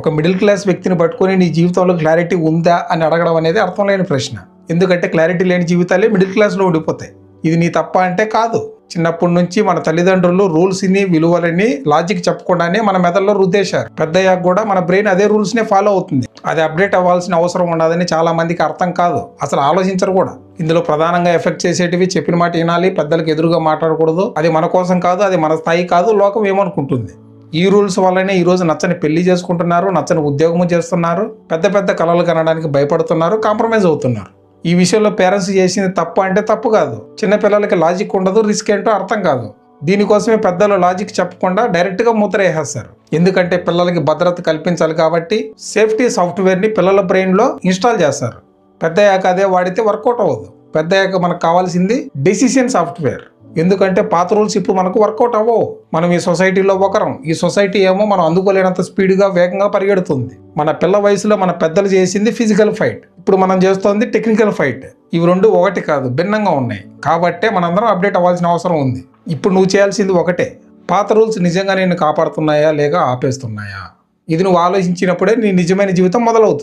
ఒక middle class వ్యక్తిని పట్టుకొని నీ జీవితంలో క్లారిటీ ఉందా అని అడగడం అనేది అర్థం లేని ప్రశ్న. ఎందుకంటే క్లారిటీ లేని జీవితాలే మిడిల్ క్లాస్లో ఉండిపోతాయి. ఇది నీ తప్ప అంటే కాదు. చిన్నప్పటి నుంచి మన తల్లిదండ్రులు రూల్స్ని విలువలని లాజిక్ చెప్పకుండానే మన మెదడులో రుద్దేశారు. పెద్దయ్యాక కూడా మన బ్రెయిన్ అదే రూల్స్నే ఫాలో అవుతుంది. అది అప్డేట్ అవ్వాల్సిన అవసరం ఉండదని చాలా మందికి అర్థం కాదు, అసలు ఆలోచించరు కూడా. ఇందులో ప్రధానంగా ఎఫెక్ట్ చేసేటివి చెప్పిన మాట వినాలి, పెద్దలకు ఎదురుగా మాట్లాడకూడదు, అది మన కోసం కాదు, అది మన స్థాయి కాదు, లోకం ఏమనుకుంటుంది. ఈ రూల్స్ వల్లనే ఈరోజు నచ్చని పెళ్లి చేసుకుంటున్నారు, నచ్చని ఉద్యోగం చేస్తున్నారు, పెద్ద పెద్ద కళలు కనడానికి భయపడుతున్నారు, కాంప్రమైజ్ అవుతున్నారు. ఈ విషయంలో పేరెంట్స్ చేసింది తప్పు అంటే తప్పు కాదు. చిన్నపిల్లలకి లాజిక్ ఉండదు, రిస్క్ ఏంటో అర్థం కాదు. దీనికోసమే పెద్దలు లాజిక్ చెప్పకుండా డైరెక్ట్గా మూత్ర వేసేస్తారు. ఎందుకంటే పిల్లలకి భద్రత కల్పించాలి కాబట్టి సేఫ్టీ సాఫ్ట్వేర్ని పిల్లల బ్రెయిన్లో ఇన్స్టాల్ చేస్తారు. పెద్దయ్యాక అదే వాడితే వర్కౌట్ అవ్వదు. పెద్దయ్యాక మనకు కావాల్సింది డెసిషన్ సాఫ్ట్వేర్. ఎందుకంటే పాత రూల్స్ ఇప్పుడు మనకు వర్కౌట్ అవ్వవు. మనం ఈ సొసైటీలో ఒకరం, ఈ సొసైటీ ఏమో మనం అందుకోలేనంత స్పీడ్గా వేగంగా పరిగెడుతుంది. మన పిల్ల వయసులో మన పెద్దలు చేసింది ఫిజికల్ ఫైట్, ఇప్పుడు మనం చేస్తోంది టెక్నికల్ ఫైట్. ఇవి రెండు ఒకటి కాదు, భిన్నంగా ఉన్నాయి. కాబట్టే మనందరం అప్డేట్ అవ్వాల్సిన అవసరం ఉంది. ఇప్పుడు నువ్వు చేయాల్సింది ఒకటే, పాత రూల్స్ నిజంగా నిన్ను కాపాడుతున్నాయా లేక ఆపేస్తున్నాయా? ఇది నువ్వు ఆలోచించినప్పుడే నీ నిజమైన జీవితం మొదలవుతుంది.